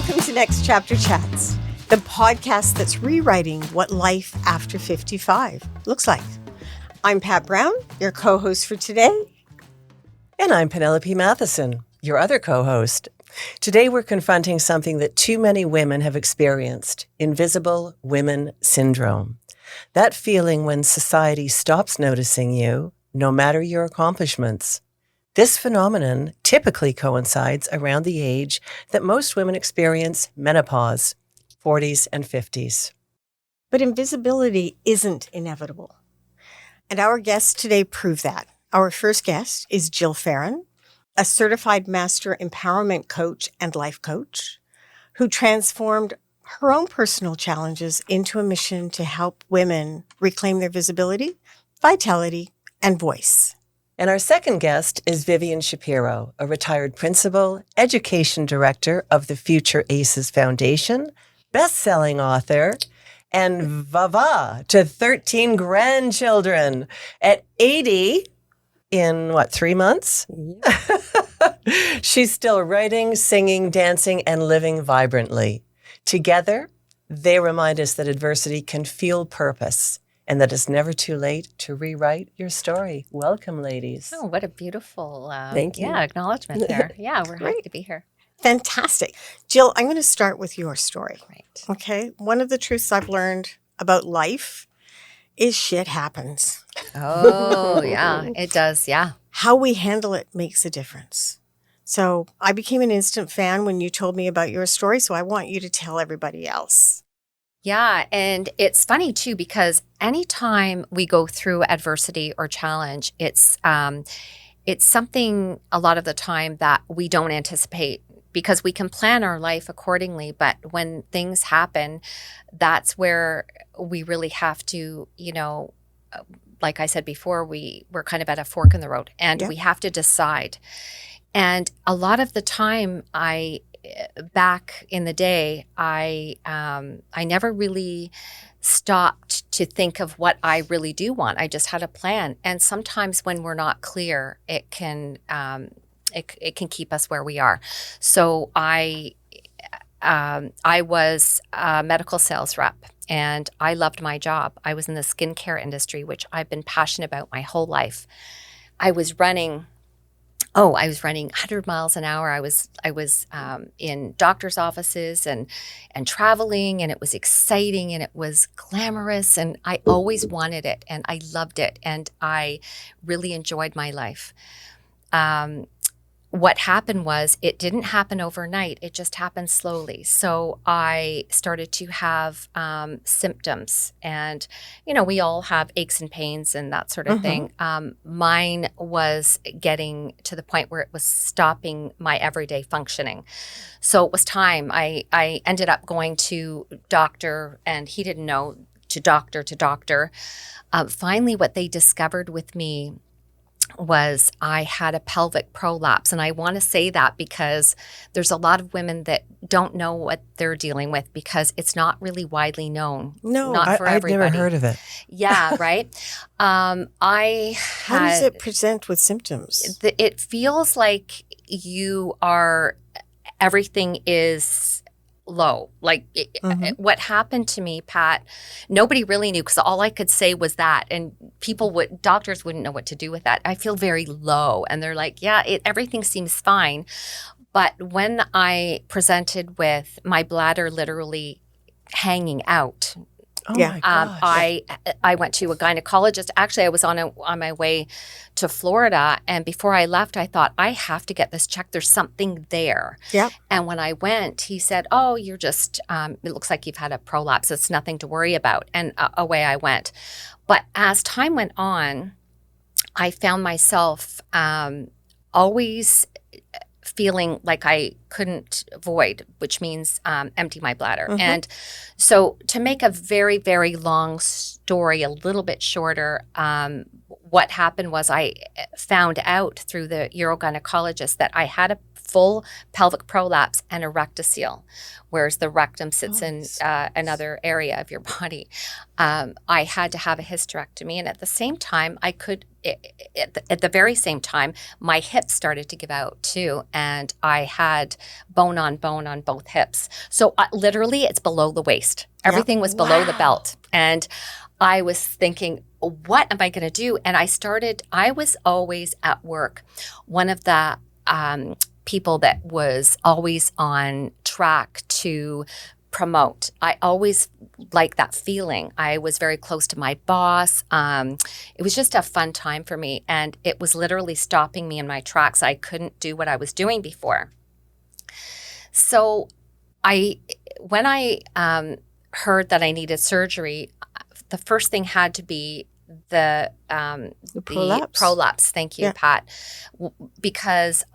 Welcome to Next Chapter Chats, the podcast that's rewriting what life after 55 looks like. I'm Pat Brown, your co-host for today. And I'm Penelope Matheson, your other co-host. Today we're confronting something that too many women have experienced, invisible women syndrome. That feeling when society stops noticing you, no matter your accomplishments. This phenomenon typically coincides around the age that most women experience menopause, 40s and 50s. But invisibility isn't inevitable. And our guests today prove that. Our first guest is Jill Farren, a certified master empowerment coach and life coach, who transformed her own personal challenges into a mission to help women reclaim their visibility, vitality, and voice. And our second guest is Vivian Shapiro, a retired principal, education director of the Future Aces Foundation, best-selling author, and vava to 13 grandchildren at 80 in, 3 months? Yeah. She's still writing, singing, dancing, and living vibrantly. Together, they remind us that adversity can fuel purpose and that it's never too late to rewrite your story. Welcome, ladies. Oh, what a beautiful Thank you. acknowledgement there. Yeah, we're happy to be here. Fantastic. Jill, I'm going to start with your story. Right. Okay. One of the truths I've learned about life is shit happens. Oh, yeah, it does. Yeah. How we handle it makes a difference. So I became an instant fan when you told me about your story, so I want you to tell everybody else. Yeah. And it's funny too, because anytime we go through adversity or challenge, it's something a lot of the time that we don't anticipate, because we can plan our life accordingly. But when things happen, that's where we really have to, like I said before, we're kind of at a fork in the road, and we have to decide. And a lot of the time, back in the day, I never really stopped to think of what I really do want. I just had a plan. And sometimes when we're not clear, it can keep us where we are. So I was a medical sales rep, and I loved my job. I was in the skincare industry, which I've been passionate about my whole life. I was running 100 miles an hour. I was in doctor's offices and traveling, and it was exciting and it was glamorous, and I always wanted it, and I loved it, and I really enjoyed my life. What happened was, it didn't happen overnight. It just happened slowly. So I started to have symptoms, and, we all have aches and pains and that sort of thing. Mine was getting to the point where it was stopping my everyday functioning. So it was time. I ended up going to doctor, and he didn't know, to doctor. Finally, what they discovered with me was I had a pelvic prolapse. And I want to say that because there's a lot of women that don't know what they're dealing with, because it's not really widely known. No, not for I'd everybody. never heard of it. Yeah, right. How does it present with symptoms? It feels like everything is low. Like what happened to me, Pat, nobody really knew, because all I could say was that, and doctors wouldn't know what to do with that. I feel very low, and they're like, yeah, everything seems fine. But when I presented with my bladder literally hanging out, Oh my gosh. I went to a gynecologist. Actually, I was on my way to Florida, and before I left, I thought, I have to get this checked. There's something there. Yeah. And when I went, he said, "Oh, you're just. It looks like you've had a prolapse. It's nothing to worry about." And away I went. But as time went on, I found myself always feeling like I couldn't void, which means empty my bladder. And so, to make a very, very long story a little bit shorter, what happened was I found out through the urogynecologist that I had a full pelvic prolapse and a rectocele, whereas the rectum sits in another area of your body. I had to have a hysterectomy, and at the same time, at the very same time, my hips started to give out too, and I had bone on both hips. So literally, it's below the waist. Everything was below the belt, and I was thinking, what am I going to do? And I was always at work. One of the people that was always on track to promote. I always liked that feeling. I was very close to my boss. It was just a fun time for me. And it was literally stopping me in my tracks. I couldn't do what I was doing before. So when I heard that I needed surgery, the first thing had to be the prolapse. Thank you, Pat, because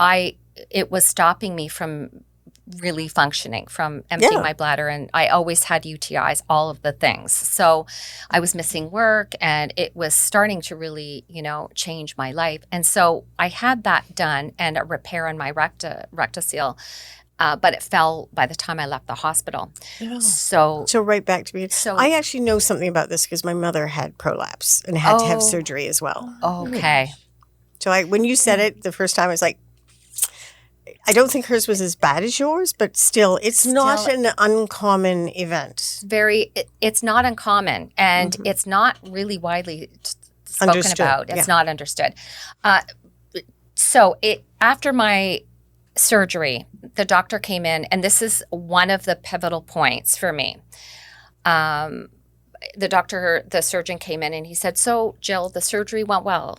it was stopping me from really functioning, from emptying my bladder, and I always had UTIs, all of the things. So I was missing work, and it was starting to really, change my life. And so I had that done and a repair on my rectocele. But it fell by the time I left the hospital. Yeah. So right back to me. So I actually know something about this because my mother had prolapse and had to have surgery as well. Okay. So when you said it the first time, I was like, I don't think hers was as bad as yours, but still, it's not an uncommon event. It's not uncommon, and it's not really widely spoken about. It's not understood. So after my surgery, the doctor came in, and this is one of the pivotal points for me. The surgeon came in and he said, "So, Jill, the surgery went well,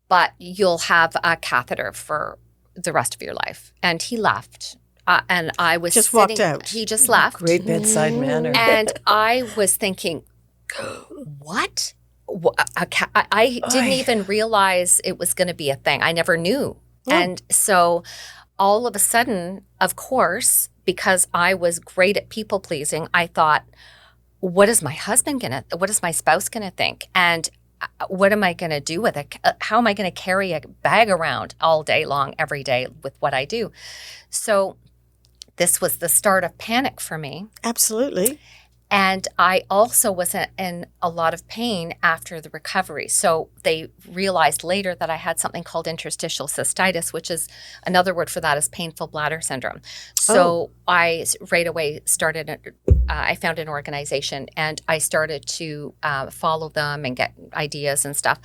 but you'll have a catheter for the rest of your life." And he left. And I was walked out. He just left. Great bedside manner. And I was thinking, what? I didn't even realize it was going to be a thing. I never knew. And so all of a sudden, of course, because I was great at people pleasing, I thought, what is my spouse going to think? And what am I going to do with it? How am I going to carry a bag around all day long, every day with what I do? So this was the start of panic for me. Absolutely. And I also was in a lot of pain after the recovery. So they realized later that I had something called interstitial cystitis, which is another word for that is painful bladder syndrome. So I right away I found an organization, and I started to follow them and get ideas and stuff.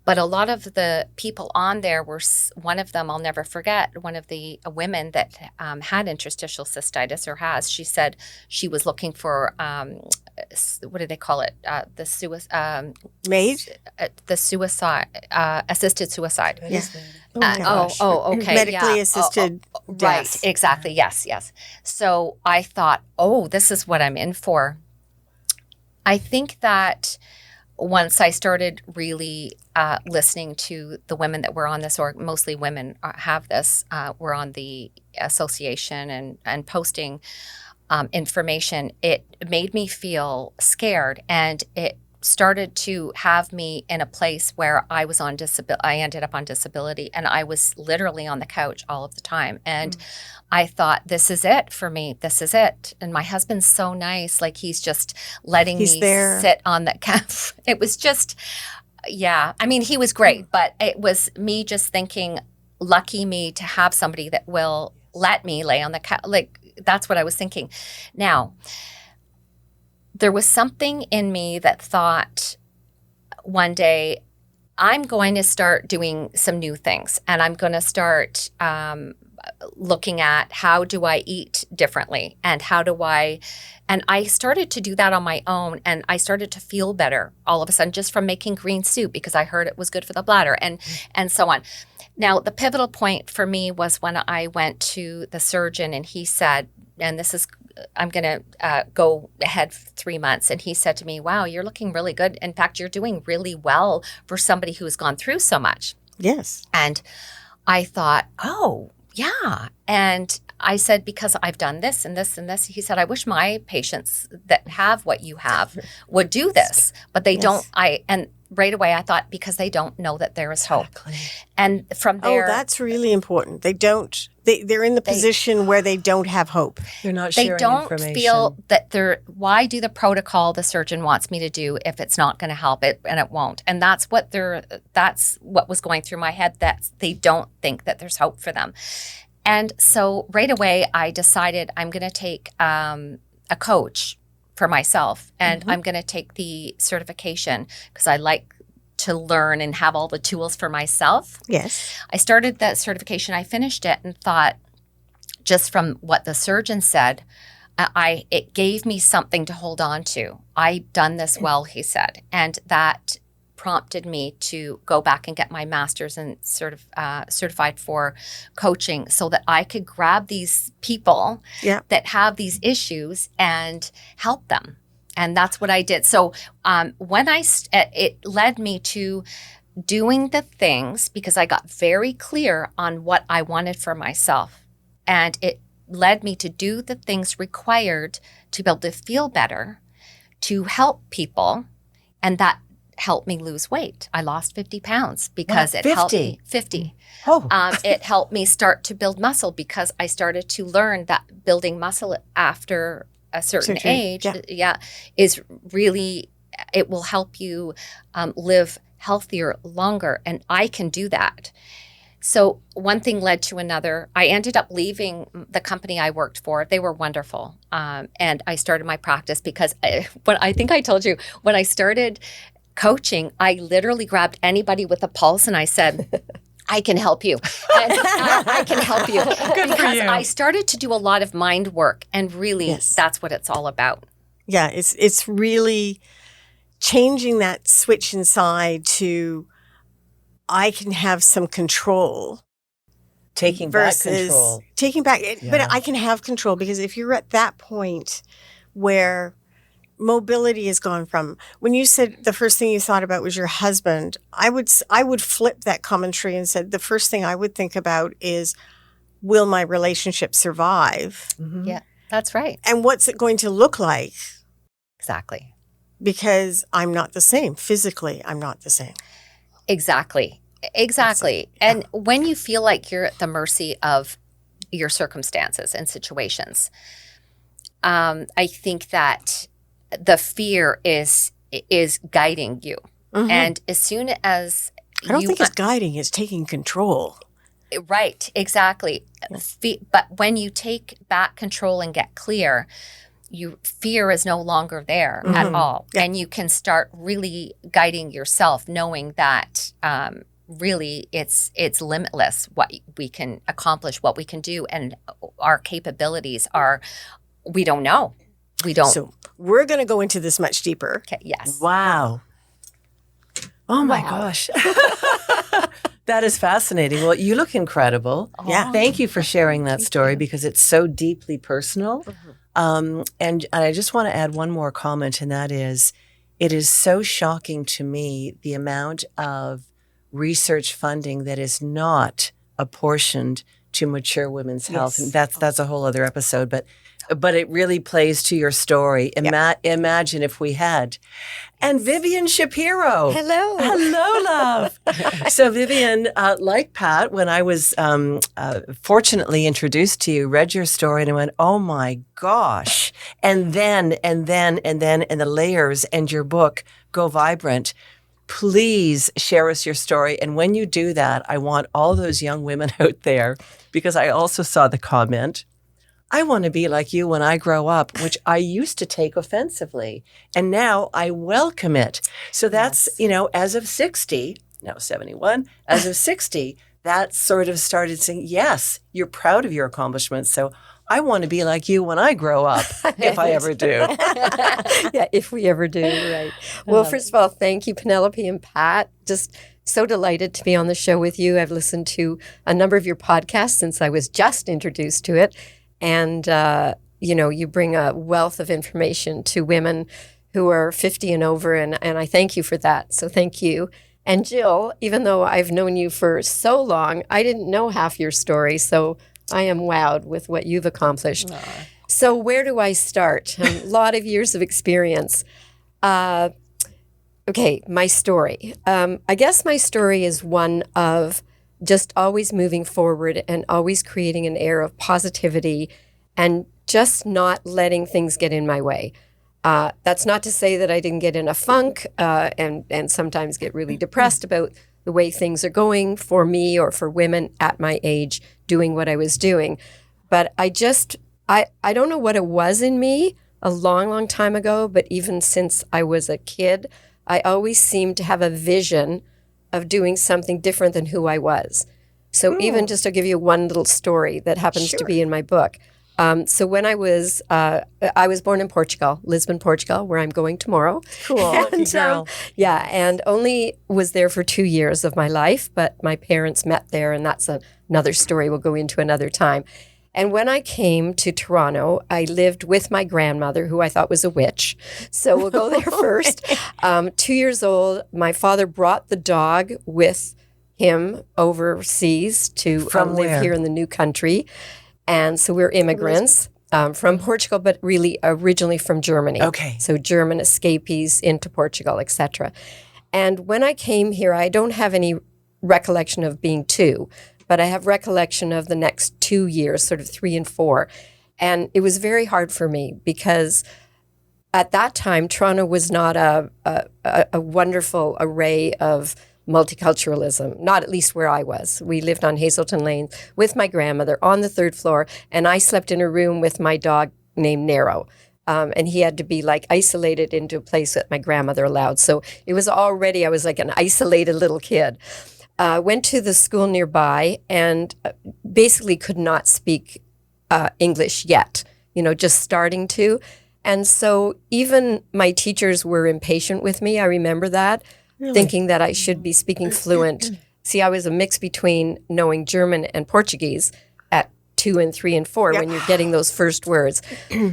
But a lot of the people on there one of them I'll never forget, one of the women that had interstitial cystitis she said she was looking for, what do they call it? The suicide. Assisted suicide. Yeah. Okay. Medically assisted death. Right, exactly. Yes. So I thought, this is what I'm in for. I think that once I started really listening to the women that were on this, or mostly women have this, were on the association and posting information, it made me feel scared, and it started to have me in a place where I was on I ended up on disability, and I was literally on the couch all of the time. And I thought, this is it for me. This is it. And my husband's so nice. Like, he's just letting me sit on the couch. It was just, I mean, he was great, but it was me just thinking, lucky me to have somebody that will let me lay on the couch. Like, that's what I was thinking. Now, there was something in me that thought one day, I'm going to start doing some new things, and I'm going to start looking at how do I eat differently, and and I started to do that on my own, and I started to feel better all of a sudden just from making green soup because I heard it was good for the bladder and so on. Now, the pivotal point for me was when I went to the surgeon, and he said, and this is, I'm going to go ahead 3 months. And he said to me, wow, you're looking really good. In fact, you're doing really well for somebody who's gone through so much. Yes. And I thought, oh, yeah. And I said, because I've done this and this and this. He said, I wish my patients that have what you have would do this, but they don't. And right away I thought, because they don't know that there is hope. And from there. Oh, that's really important. They don't. They're in the position where they don't have hope. They're not sharing information. They don't feel that why do the protocol the surgeon wants me to do if it's not going to help it, and it won't. And that's what was going through my head, that they don't think that there's hope for them. And so right away I decided I'm going to take a coach for myself, and I'm going to take the certification because I like to learn and have all the tools for myself. Yes. I started that certification. I finished it and thought, just from what the surgeon said, it gave me something to hold on to. I've done this well, he said. And that prompted me to go back and get my master's and certified for coaching, so that I could grab these people that have these issues and help them. And that's what I did. So it led me to doing the things, because I got very clear on what I wanted for myself. And it led me to do the things required to be able to feel better, to help people. And that helped me lose weight. I lost 50 pounds because it helped me. 50. Oh. It helped me start to build muscle, because I started to learn that building muscle after a certain age is really, it will help you live healthier longer, and I can do that. So one thing led to another. I ended up leaving the company I worked for. They were wonderful, and I started my practice because I think I told you, when I started coaching, I literally grabbed anybody with a pulse and I said, I can help you. And I can help you. Good for you. I started to do a lot of mind work, and really that's what it's all about. Yeah, it's really changing that switch inside to, I can have some control. Taking back control. Taking back, but I can have control, because if you're at that point where mobility has gone from, when you said the first thing you thought about was your husband, I would flip that commentary and said the first thing I would think about is, will my relationship survive? Mm-hmm. Yeah, that's right. And what's it going to look like? Exactly. Because I'm not the same. Physically, I'm not the same. Exactly. And when you feel like you're at the mercy of your circumstances and situations, I think that the fear is guiding you. Mm-hmm. And as soon as I don't think it's guiding, it's taking control. Right, exactly. Yeah. But when you take back control and get clear, fear is no longer there at all. Yeah. And you can start really guiding yourself, knowing that really it's limitless what we can accomplish, what we can do, and our capabilities are, we don't know. We don't. So we're going to go into this much deeper. Okay, yes. Wow. Oh my gosh. That is fascinating. Well, you look incredible. Yeah. Thank you for sharing that story, because it's so deeply personal. Mm-hmm. And I just want to add one more comment, and that is, it is so shocking to me the amount of research funding that is not apportioned to mature women's health. And that's a whole other episode, but it really plays to your story. Imagine if we had. And Vivian Shapiro. Hello. Hello, love. So Vivian, like Pat, when I was fortunately introduced to you, read your story and I went, oh my gosh. And then the layers, and your book, Go Vibrant. Please share us your story. And when you do that, I want all those young women out there, because I also saw the comment, I want to be like you when I grow up, which I used to take offensively. And now I welcome it. So that's, as of 60, now 71, as of 60, that sort of started saying, yes, you're proud of your accomplishments. So I want to be like you when I grow up, if I ever do. Yeah, if we ever do, right. Well, first of all, thank you, Penelope and Pat. Just so delighted to be on the show with you. I've listened to a number of your podcasts since I was just introduced to it. And, you bring a wealth of information to women who are 50 and over, and I thank you for that. So thank you. And Jill, even though I've known you for so long, I didn't know half your story. So I am wowed with what you've accomplished. So where do I start? A lot of years of experience. Okay, my story. I guess my story is one of just always moving forward and always creating an air of positivity and just not letting things get in my way. That's not to say that I didn't get in a funk and sometimes get really depressed about the way things are going for me or for women at my age doing what I was doing. But I don't know what it was in me a long, long time ago, but even since I was a kid, I always seemed to have a vision of doing something different than who I was. So even just to give you one little story that happens to be in my book. So when I was born in Portugal, Lisbon, Portugal, where I'm going tomorrow. Cool. And, and only was there for 2 years of my life, but my parents met there, and that's another story we'll go into another time. And when I came to Toronto, I lived with my grandmother, who I thought was a witch. So we'll go there first. 2 years old, my father brought the dog with him overseas to live here in the new country. And so we're immigrants from Portugal, but really originally from Germany. Okay. So German escapees into Portugal, etc. And when I came here, I don't have any recollection of being 2. But I have recollection of the next 2 years, sort of 3 and 4. And it was very hard for me because at that time, Toronto was not a wonderful array of multiculturalism, not at least where I was. We lived on Hazelton Lane with my grandmother on the 3rd floor, and I slept in a room with my dog named Nero. And he had to be like isolated into a place that my grandmother allowed. So it was already, I was like an isolated little kid. Went to the school nearby and basically could not speak English yet, just starting to. And so even my teachers were impatient with me. I remember that, thinking that I should be speaking fluent. See, I was a mix between knowing German and Portuguese at 2 and 3 and 4 when you're getting those first words.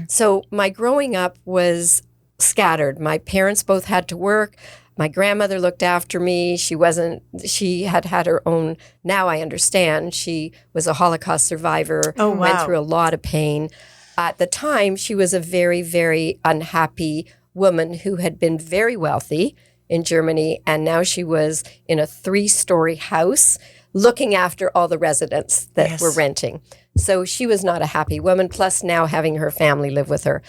So my growing up was scattered. My parents both had to work. My grandmother looked after me. She had her own, now I understand, she was a Holocaust survivor, went through a lot of pain. At the time, she was a very, very unhappy woman who had been very wealthy in Germany, and now she was in a 3-story house looking after all the residents that were renting. So she was not a happy woman, plus now having her family live with her.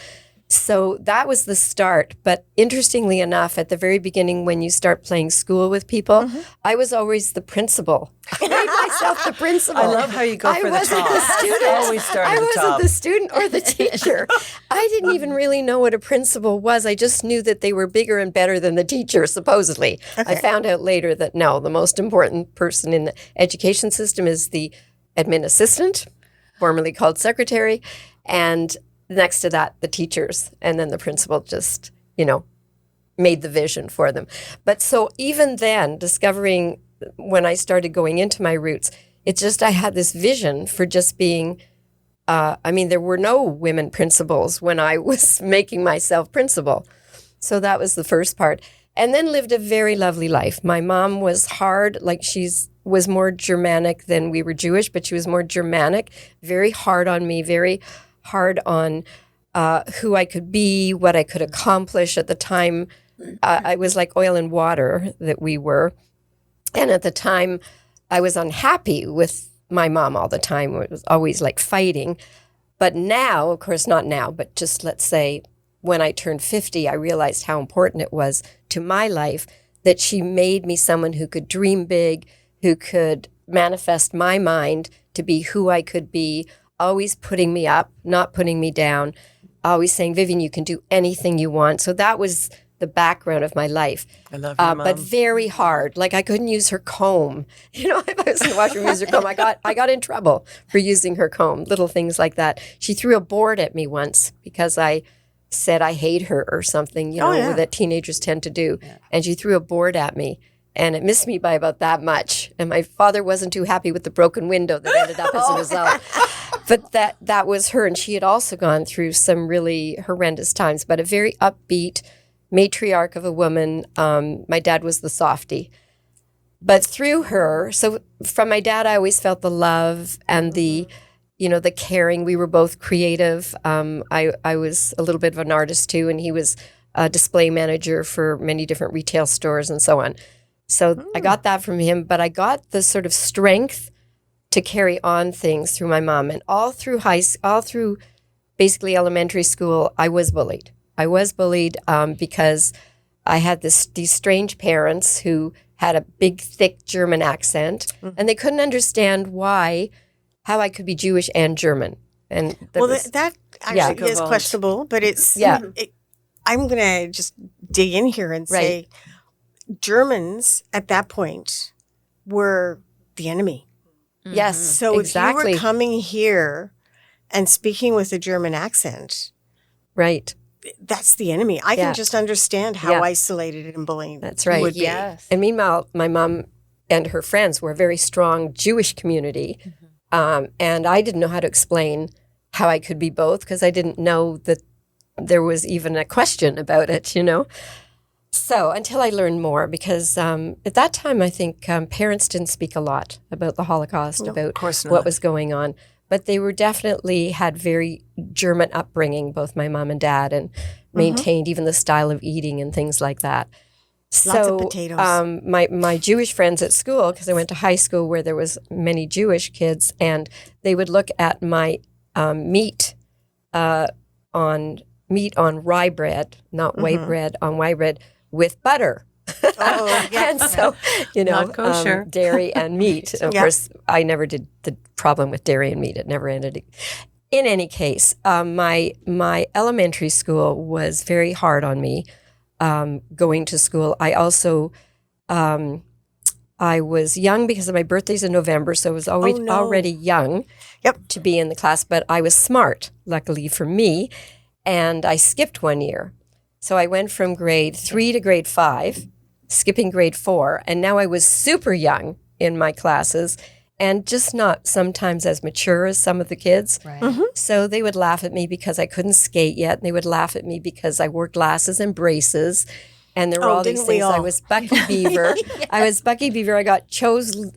So that was the start. But interestingly enough, at the very beginning, when you start playing school with people, I was always the principal. I made myself the principal. I love how you go for the top. I wasn't the student or the teacher. I didn't even really know what a principal was. I just knew that they were bigger and better than the teacher, supposedly. Okay. I found out later that no, the most important person in the education system is the admin assistant, formerly called secretary, and next to that, the teachers, and then the principal just, made the vision for them. But so even then, discovering when I started going into my roots, it's just I had this vision for just being, there were no women principals when I was making myself principal. So that was the first part. And then lived a very lovely life. My mom was hard, like was more Germanic than we were Jewish, but she was more Germanic, very hard on me, very hard on who I could be, what I could accomplish. At the time, I was like oil and water that we were. And at the time, I was unhappy with my mom all the time. It was always like fighting. But now, of course, not now, but just let's say when I turned 50, I realized how important it was to my life that she made me someone who could dream big, who could manifest my mind to be who I could be, always putting me up, not putting me down, always saying, Vivian, you can do anything you want. So that was the background of my life. I love your mom. But very hard. Like I couldn't use her comb. If I was in the washroom using her comb, I got in trouble for using her comb, little things like that. She threw a board at me once because I said I hate her or something, that teenagers tend to do. Yeah. And she threw a board at me. And it missed me by about that much. And my father wasn't too happy with the broken window that ended up as a result. But that was her. And she had also gone through some really horrendous times, but a very upbeat matriarch of a woman. My dad was the softie. But through her, so from my dad, I always felt the love and the the caring. We were both creative. I was a little bit of an artist too, and he was a display manager for many different retail stores and so on. So I got that from him, but I got the sort of strength to carry on things through my mom. And all through basically elementary school, I was bullied. I was bullied because I had these strange parents who had a big, thick German accent, and they couldn't understand how I could be Jewish and German. And that actually is questionable, but it's I'm going to just dig in here and say Germans at that point were the enemy. Yes, so exactly. if you were coming here and speaking with a German accent, right, that's the enemy. I can just understand how isolated and bullying that's right. would be. Yes. And meanwhile, my mom and her friends were a very strong Jewish community. And I didn't know how to explain how I could be both because I didn't know that there was even a question about it, So until I learned more, because at that time, I think parents didn't speak a lot about the Holocaust, about what was going on. But they were definitely had very German upbringing, both my mom and dad, and maintained even the style of eating and things like that. Lots of potatoes. My Jewish friends at school, because I went to high school where there was many Jewish kids, and they would look at my meat on rye bread, not white bread, on rye bread with butter. And so, Not kosher. Dairy and meat. Of course, I never did the problem with dairy and meat. It never ended. In any case, my elementary school was very hard on me. Going to school, I also I was young because my birthday's in November, so I was already young to be in the class. But I was smart, luckily for me, and I skipped one year. So I went from grade 3 to grade 5, skipping grade 4, and now I was super young in my classes and just not sometimes as mature as some of the kids. Right. So they would laugh at me because I couldn't skate yet, and they would laugh at me because I wore glasses and braces. And there were all these things. I was Bucky Beaver. I was Bucky Beaver. I got chosen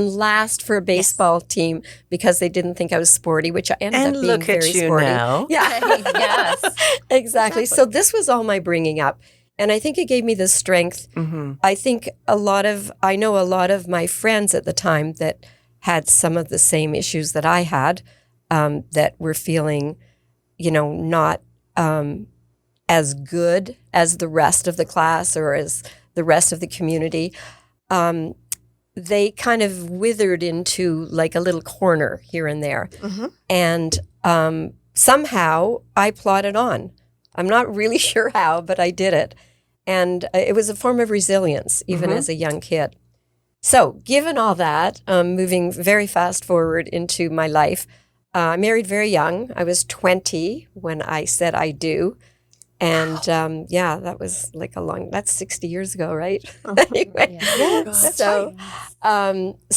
last for a baseball team because they didn't think I was sporty, which I ended up being look very at you sporty. now. Yeah, Yes. exactly. So this was all my bringing up. And I think it gave me the strength. I think I know a lot of my friends at the time that had some of the same issues that I had, that were feeling, not as good as the rest of the class or as the rest of the community. They kind of withered into like a little corner here and there. And somehow I plodded on. I'm not really sure how, but I did it. And it was a form of resilience, even as a young kid. So given all that, moving very fast forward into my life, I married very young. I was 20 when I said I do. And that was like that's 60 years ago, right? Anyway, so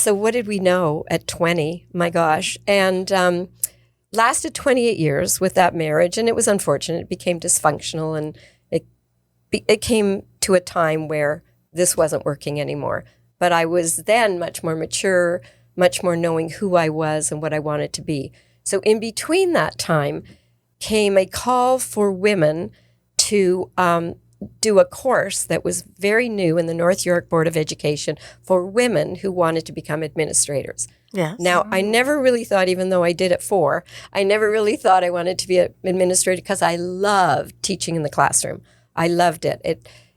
what did we know at 20? My gosh. And lasted 28 years with that marriage, and it was unfortunate. It became dysfunctional, and it came to a time where this wasn't working anymore. But I was then much more mature, much more knowing who I was and what I wanted to be. So in between that time came a call for women to do a course that was very new in the North York Board of Education for women who wanted to become administrators. Yes. Now, I never really thought, even though I did it I never really thought I wanted to be an administrator because I loved teaching in the classroom. I loved it.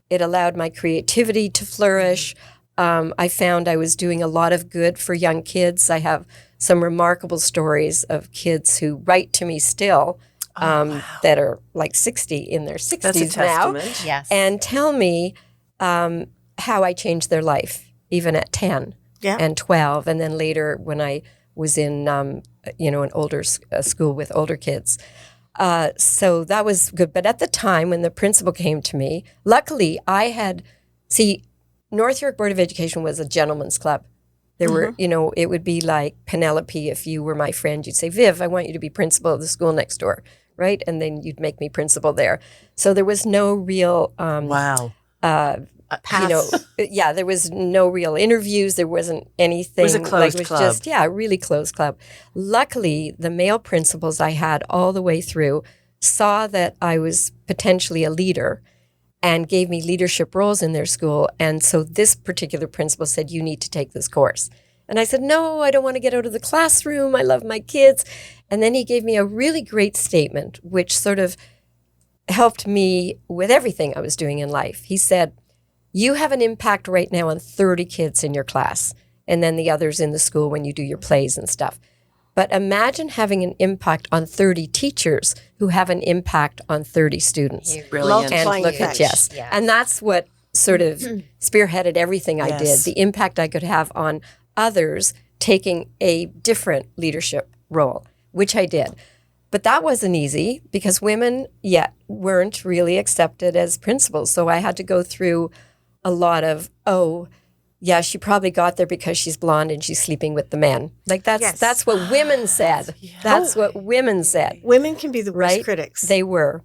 It allowed my creativity to flourish. I found I was doing a lot of good for young kids. I have some remarkable stories of kids who write to me still that are like 60 in their 60s That's a now. testament. Yes. And tell me how I changed their life, even at 10 and 12. And then later when I was in, an older school with older kids. So that was good. But at the time when the principal came to me, luckily North York Board of Education was a gentleman's club. There were, it would be like Penelope, if you were my friend, you'd say, Viv, I want you to be principal of the school next door, right? And then you'd make me principal there. So there was no real Paths. There was no real interviews. There wasn't anything. It was a closed club. Just, a really closed club. Luckily, the male principals I had all the way through saw that I was potentially a leader and gave me leadership roles in their school. And so this particular principal said, you need to take this course. And I said, no, I don't want to get out of the classroom. I love my kids. And then he gave me a really great statement, which sort of helped me with everything I was doing in life. He said, you have an impact right now on 30 kids in your class, and then the others in the school when you do your plays and stuff. But imagine having an impact on 30 teachers who have an impact on 30 students. Brilliant. And look at, yes. And that's what sort of spearheaded everything I did, the impact I could have on others taking a different leadership role, which I did. But that wasn't easy because women yet weren't really accepted as principals. So I had to go through a lot of, she probably got there because she's blonde and she's sleeping with the men. Like that's what women said. That's what women said. Women can be the worst critics. They were.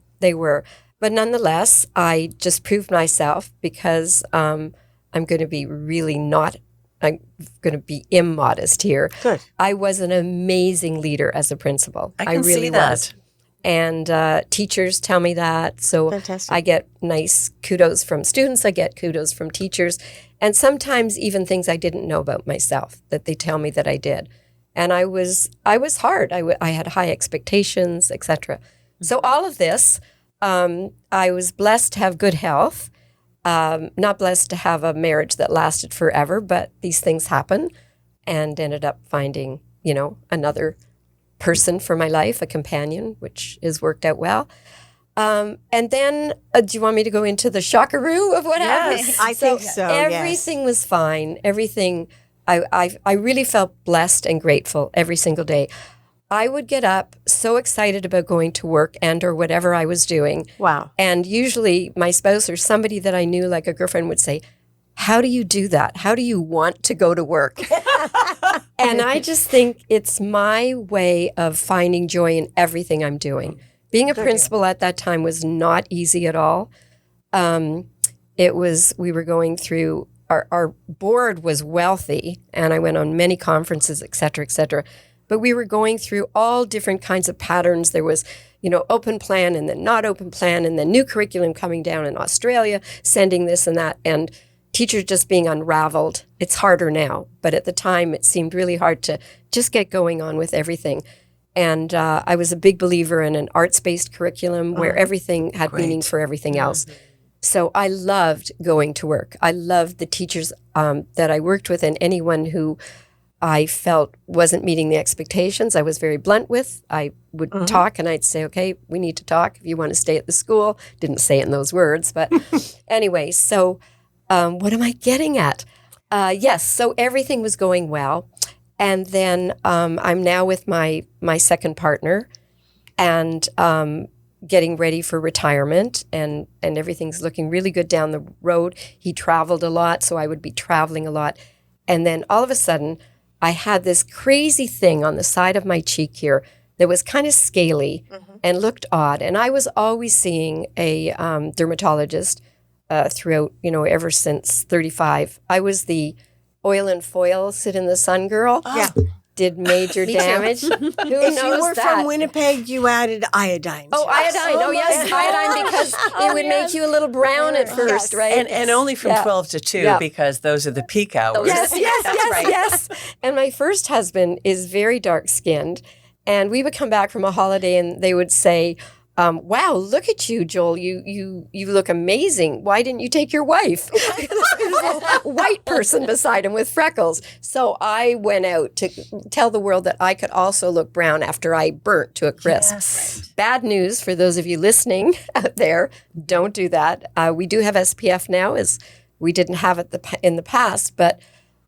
But nonetheless, I just proved myself because I'm going to be I'm going to be immodest here. Good. I was an amazing leader as a principal. I can really see that. was. And teachers tell me that. So Fantastic. I get nice kudos from students. I get kudos from teachers. And sometimes even things I didn't know about myself that they tell me that I did. And I was hard. I had high expectations, etc. So all of this, I was blessed to have good health. Not blessed to have a marriage that lasted forever, but these things happen, and ended up finding, another person for my life, a companion, which has worked out well. And then, do you want me to go into the shockaroo of what happened? I think so. Everything was fine. Everything, I really felt blessed and grateful every single day. I would get up so excited about going to work and or whatever I was doing. Wow. And usually my spouse or somebody that I knew, like a girlfriend, would say, how do you do that? How do you want to go to work? And I just think it's my way of finding joy in everything I'm doing. Being a principal at that time was not easy at all. We were going through, our board was wealthy, and I went on many conferences, et cetera, but we were going through all different kinds of patterns. There was, open plan and then not open plan, and then new curriculum coming down in Australia, sending this and that, and teachers just being unraveled. It's harder now, but at the time it seemed really hard to just get going on with everything. And I was a big believer in an arts-based curriculum where everything had meaning for everything else. So I loved going to work. I loved the teachers that I worked with, and anyone who I felt wasn't meeting the expectations, I was very blunt with. I would talk and I'd say, okay, we need to talk if you want to stay at the school. Didn't say it in those words, but anyway, so what am I getting at? Yes, so everything was going well. And then I'm now with my second partner and getting ready for retirement, and everything's looking really good down the road. He traveled a lot, so I would be traveling a lot. And then all of a sudden, I had this crazy thing on the side of my cheek here that was kind of scaly and looked odd. And I was always seeing a dermatologist throughout, ever since 35. I was the oil and foil, sit in the sun girl. Yeah. Did major damage. Who If knows you were that? from Winnipeg, you added iodine. Oh, iodine. Oh, yes, iodine, because it would make you a little brown at first, right? And only from 12 to 2 because those are the peak hours. Yes. And my first husband is very dark-skinned, and we would come back from a holiday and they would say, wow, look at you, Joel. You look amazing. Why didn't you take your wife? A white person beside him with freckles. So I went out to tell the world that I could also look brown after I burnt to a crisp. Yes. Bad news for those of you listening out there. Don't do that. We do have SPF now, as we didn't have it in the past, but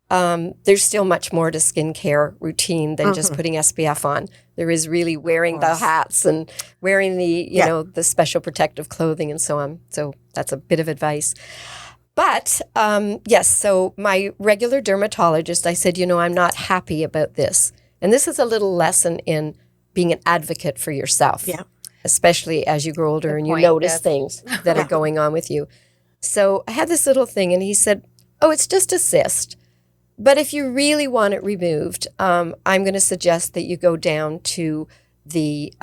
there's still much more to skincare routine than just putting SPF on. There is really wearing the hats and wearing the, the special protective clothing and so on. So that's a bit of advice. But yes, so my regular dermatologist, I said, I'm not happy about this. And this is a little lesson in being an advocate for yourself, especially as you grow older and you notice things that are going on with you. So I had this little thing, and he said, oh, it's just a cyst. But if you really want it removed, I'm going to suggest that you go down to the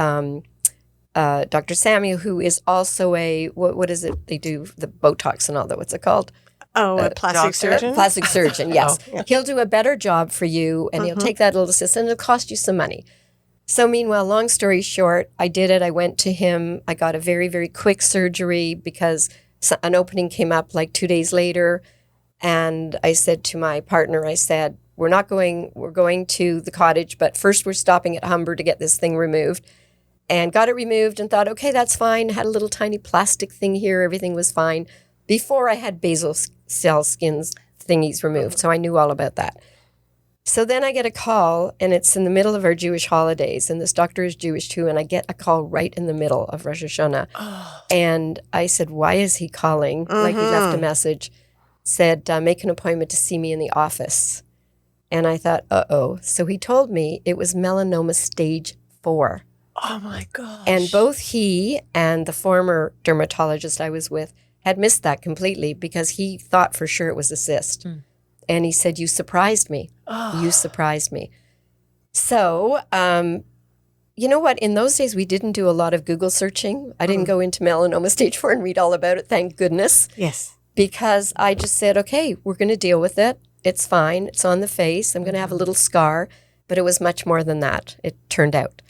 Dr. Samuel, who is also what is it? They do the Botox and all that. What's it called? Oh, a plastic surgeon? Plastic surgeon, yes. Oh, yeah. He'll do a better job for you, and he'll take that little cyst, and it'll cost you some money. So meanwhile, long story short, I did it. I went to him. I got a very, very quick surgery because an opening came up like 2 days later. And I said to my partner, I said, we're going to the cottage, but first we're stopping at Humber to get this thing removed. And got it removed and thought, okay, that's fine. Had a little tiny plastic thing here. Everything was fine before I had basal cell skins thingies removed. So I knew all about that. So then I get a call, and it's in the middle of our Jewish holidays, and this doctor is Jewish too, and I get a call right in the middle of Rosh Hashanah. And I said, why is he calling? Like, he left a message, said, make an appointment to see me in the office. And I thought, uh-oh. So he told me it was melanoma stage 4. Oh, my gosh. And both he and the former dermatologist I was with had missed that completely because he thought for sure it was a cyst. And he said, you surprised me. You surprised me. So, you know what? In those days, we didn't do a lot of Google searching. I didn't go into melanoma stage 4 and read all about it, thank goodness. Yes. Because I just said, okay, we're going to deal with it. It's fine. It's on the face. I'm going to have a little scar. But it was much more than that, it turned out.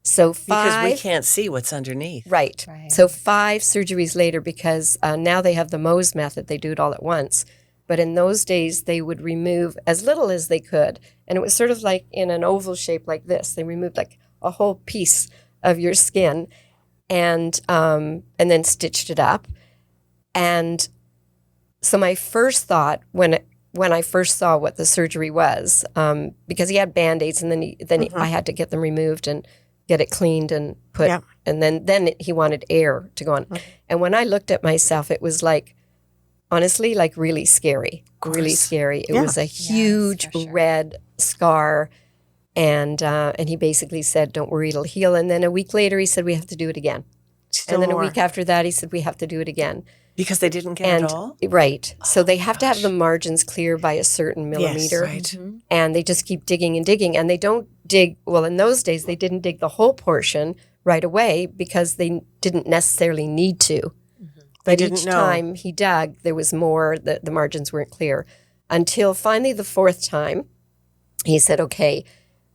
So because we can't see what's underneath. Right. So 5 surgeries later, because now they have the Mohs method. They do it all at once. But in those days, they would remove as little as they could. And it was sort of like in an oval shape like this. They removed like a whole piece of your skin and then stitched it up. And so my first thought when I first saw what the surgery was, because he had Band-Aids and then I had to get them removed and get it cleaned and put, and then he wanted air to go on. And when I looked at myself, it was like, honestly, like really scary, really scary. It was a huge red scar. And he basically said, don't worry, it'll heal. And then a week later, he said, we have to do it again. And then a week after that, he said, we have to do it again. Because they didn't get it all? Right. So they have to have the margins clear by a certain millimeter. Yes, right. And they just keep digging and digging. And they don't dig, well, in those days, they didn't dig the whole portion right away because they didn't necessarily need to. But each time he dug, there was more, the margins weren't clear. Until finally the 4th time, he said, okay,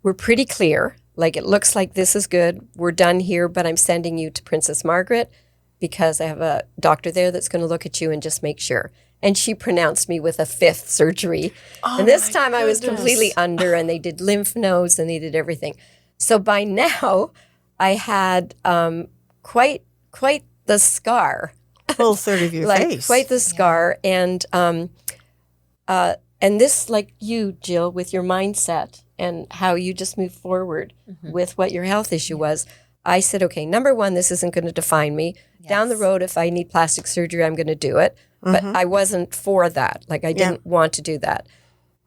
we're pretty clear. Like, it looks like this is good. We're done here, but I'm sending you to Princess Margaret because I have a doctor there that's going to look at you and just make sure. And she pronounced me with a 5th surgery. And this time I was completely under, and they did lymph nodes and they did everything. So by now I had quite the scar. Full third of your face. Quite the scar. And this, like you, Jill, with your mindset and how you just moved forward with what your health issue was, I said, okay, number 1, this isn't going to define me. Yes. Down the road, if I need plastic surgery, I'm going to do it. But I wasn't for that. Like, I didn't want to do that.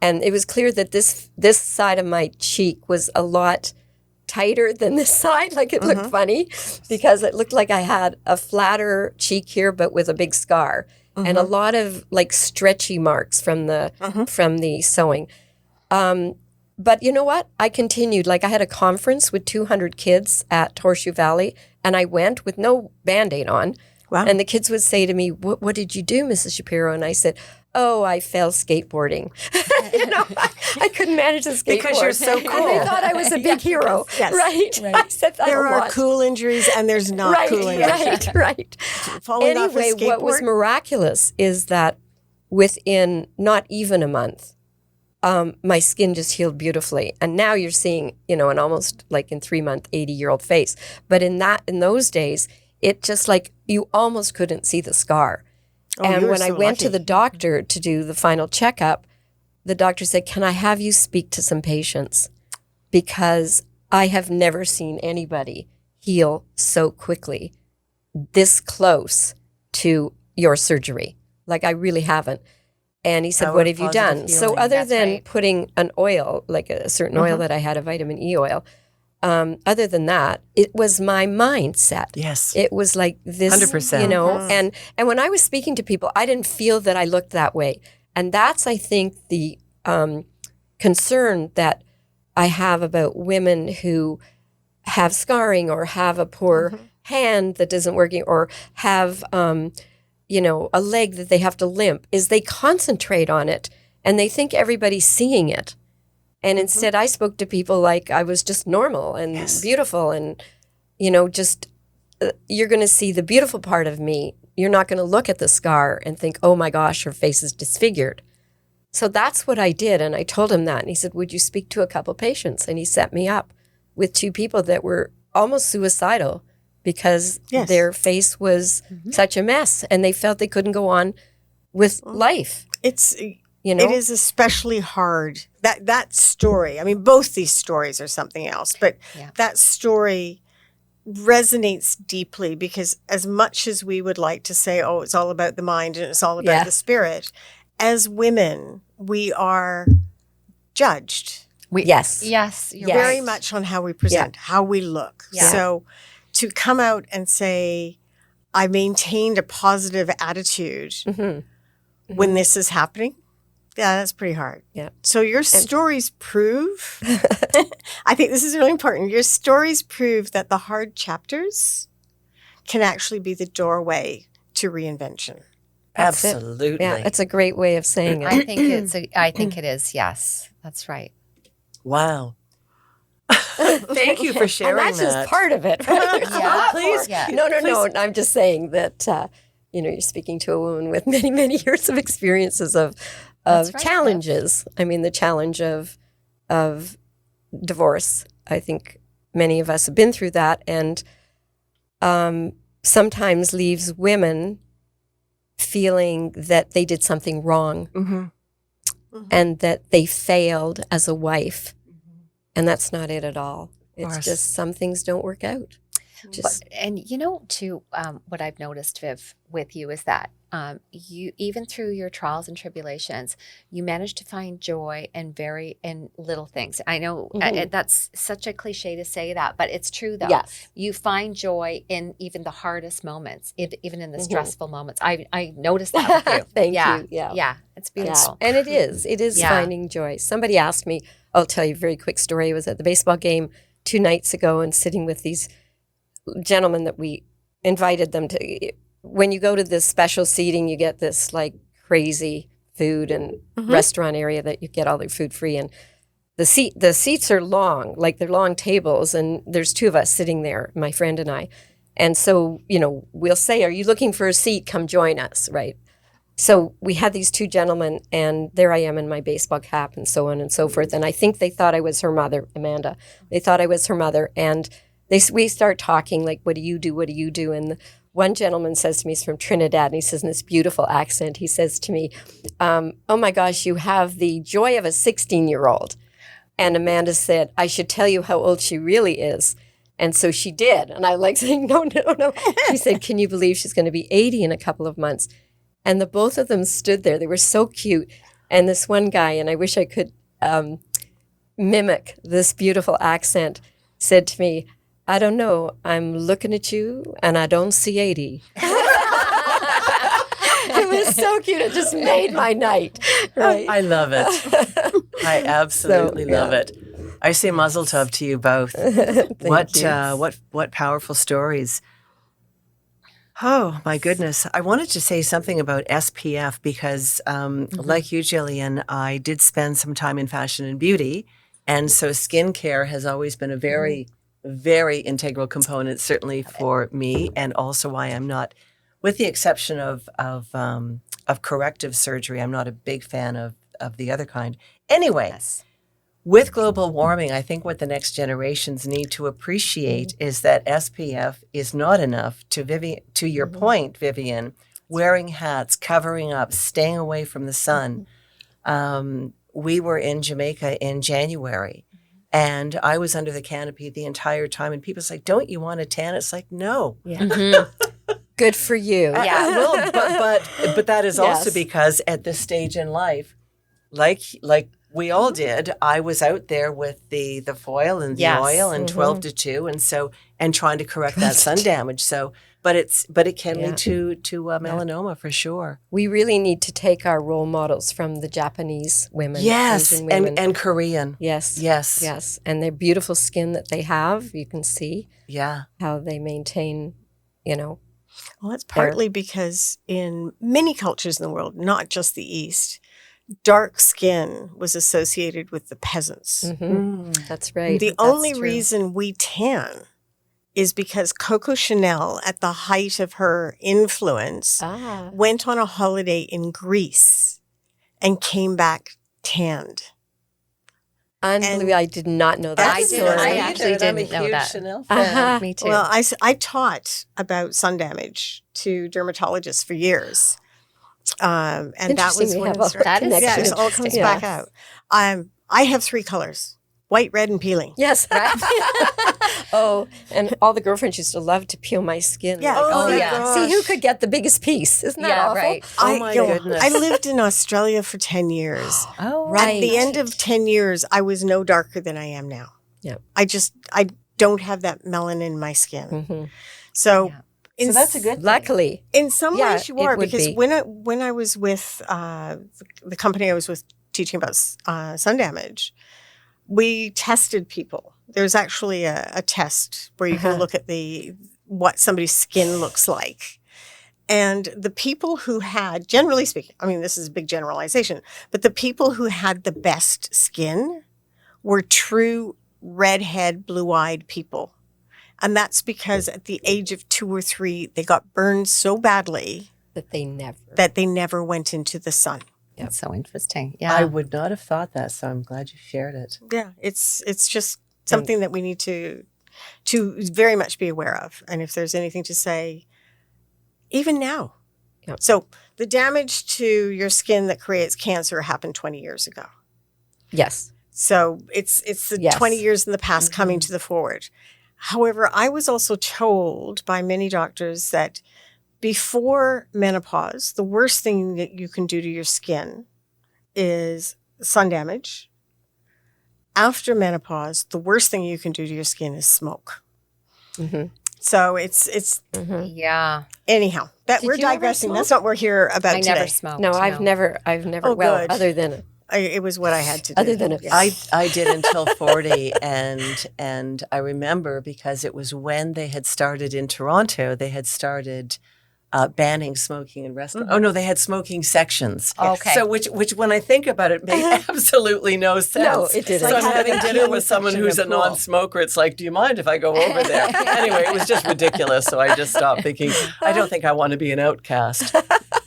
And it was clear that this side of my cheek was a lot tighter than this side. Like, it looked funny because it looked like I had a flatter cheek here, but with a big scar and a lot of like stretchy marks from the sewing. But you know what? I continued. Like, I had a conference with 200 kids at Horseshoe Valley, and I went with no Band-Aid on. Wow. And the kids would say to me, what did you do, Mrs. Shapiro? And I said, oh, I fell skateboarding. I couldn't manage the skateboard. Because you're so cool. And they thought I was a big hero. Yes. Right? I said that There a are lot. cool injuries and there's not cool injuries. Right. Falling off a Anyway, what was skateboard? miraculous is that within not even a month, my skin just healed beautifully. And now you're seeing, an almost like in 3-month, 80-year-old face. But in those days, it just like you almost couldn't see the scar. And when I went to the doctor to do the final checkup, the doctor said, can I have you speak to some patients? Because I have never seen anybody heal so quickly, this close to your surgery. Like, I really haven't. And he said, what have you done? So other than putting an oil, like a certain oil that I had, a vitamin E oil, other than that, it was my mindset. Yes. It was like this, 100%. you know, and when I was speaking to people, I didn't feel that I looked that way. And that's, I think, the concern that I have about women who have scarring or have a poor hand that isn't working or have, you know, a leg that they have to limp, is they concentrate on it and they think everybody's seeing it. And instead, I spoke to people like I was just normal and beautiful and, you know, just you're going to see the beautiful part of me. You're not going to look at the scar and think, oh my gosh, her face is disfigured. So that's what I did. And I told him that. And he said, would you speak to a couple patients? And he set me up with two people that were almost suicidal because their face was such a mess and they felt they couldn't go on with life. It's, you know, it is especially hard. That story, I mean, both these stories are something else, but that story resonates deeply because as much as we would like to say, oh, it's all about the mind and it's all about the spirit, as women, we are judged. Yes, Very much on how we present, how we look. Yeah. So to come out and say, I maintained a positive attitude when this is happening, that's pretty hard. Yeah. So your stories prove, I think this is really important, your stories prove that the hard chapters can actually be the doorway to reinvention. Absolutely. Yeah, it's a great way of saying it. I think it is. Yes, that's right. Wow. Thank you for sharing and that's just part of it. Yeah, please. Yeah. No. I'm just saying that, you know, you're speaking to a woman with many, many years of experiences of challenges. I mean, the challenge of divorce. I think many of us have been through that, and sometimes leaves women feeling that they did something wrong and that they failed as a wife. And that's not it at all. It's just some things don't work out. And you know, too, what I've noticed, Viv, with you is that you, even through your trials and tribulations, you manage to find joy in little things. I know that's such a cliche to say that, but it's true though. Yes. You find joy in even the hardest moments, even in the stressful moments. I noticed that with you. Thank you. Yeah. It's beautiful. And it is finding joy. Somebody asked me, I'll tell you a very quick story. I was at the baseball game 2 nights ago and sitting with these gentlemen that we invited them to. When you go to this special seating, you get this like crazy food and restaurant area that you get all their food free. And the seats are long, like they're long tables. And there's 2 of us sitting there, my friend and I. And so, you know, we'll say, are you looking for a seat? Come join us, right? So we had these 2 gentlemen, and there I am in my baseball cap and so on and so forth. And I think they thought I was her mother, Amanda. They thought I was her mother. And we start talking like, what do you do? What do you do? And one gentleman says to me, he's from Trinidad, and he says in this beautiful accent, he says to me, oh my gosh, you have the joy of a 16-year-old. And Amanda said, I should tell you how old she really is. And so she did. And I like saying, no. She said, can you believe she's going to be 80 in a couple of months? And the both of them stood there. They were so cute. And this one guy, and I wish I could mimic this beautiful accent, said to me, I don't know, I'm looking at you and I don't see 80. It was so cute. It just made my night. Right? I love it. I absolutely love it. I say mazel tov to you both. What powerful stories. Oh, my goodness. I wanted to say something about SPF because, like you, Jillian, I did spend some time in fashion and beauty. And so skincare has always been a very, very integral component, certainly for me, and also why I'm not, with the exception of corrective surgery, I'm not a big fan of the other kind. Anyway, with global warming, I think what the next generations need to appreciate is that SPF is not enough. To your point, Vivian, wearing hats, covering up, staying away from the sun. We were in Jamaica in January, and I was under the canopy the entire time, and people's like, don't you want a tan? It's like, no. Yeah. Good for you. Well, but that is also because at this stage in life, like We all did. I was out there with the foil and the Yes. oil and 12 to 2 and trying to correct that sun damage. So but it can lead to melanoma for sure. We really need to take our role models from the Japanese women, Yes, Asian women. and Korean. Yes. Yes. Yes. And their beautiful skin that they have, you can see Yeah. how they maintain, Well, it's partly because in many cultures in the world, not just the East, dark skin was associated with the peasants. That's right. The That's only true. reason we tan is because Coco Chanel, at the height of her influence, went on a holiday in Greece and came back tanned. Unbelievable. I did not know that I story. didn't. I actually I'm a didn't know huge that. Chanel fan. Uh-huh. Me too. Well, I taught about sun damage to dermatologists for years. And that Interesting was we one have of the all stories. That is Yeah, so it all comes interesting. back out. I have 3 colors: white, red, and peeling. Yes. Oh, and all the girlfriends used to love to peel my skin. Yeah. Like, Oh, see, yeah. see who could get the biggest piece. Isn't that Yeah, awful? right. Oh my goodness. I lived in Australia for 10 years. Oh, At the end of 10 years, I was no darker than I am now. Yeah. I don't have that melanin in my skin. Mm-hmm. So, Yeah. So that's a good thing. Luckily. in some Yeah, ways, you it are, would because be. when I was with the company I was with teaching about sun damage, we tested people. There's actually a test where you can look at what somebody's skin looks like. And the people who had, generally speaking, I mean, this is a big generalization, but the people who had the best skin were true redhead, blue-eyed people. And that's because at the age of 2 or 3, they got burned so badly That they never. went into the sun. That's so interesting. Yeah. I would not have thought that, so I'm glad you shared it. Yeah, it's just something that we need to very much be aware of. And if there's anything to say, even now. Yep. So the damage to your skin that creates cancer happened 20 years ago. Yes. So it's the Yes. 20 years in the past coming to the forward. However, I was also told by many doctors that before menopause, the worst thing that you can do to your skin is sun damage. After menopause, the worst thing you can do to your skin is smoke. Mm-hmm. So it's Yeah. anyhow that Did we're you ever digressing. smoke? That's not what we're here about I today. never smoked. No, I've never. Oh, well, good. other than It was what I had to do. Other than I did until 40, and I remember because it was when they had started in Toronto, they had started banning smoking in restaurants. Oh no, they had smoking sections. Okay. So which when I think about it, made absolutely no sense. No, it didn't. So Like I'm having having dinner a with someone section who's a of pool. non-smoker. It's like, do you mind if I go over there? Anyway, it was just ridiculous. So I just stopped thinking. I don't think I want to be an outcast.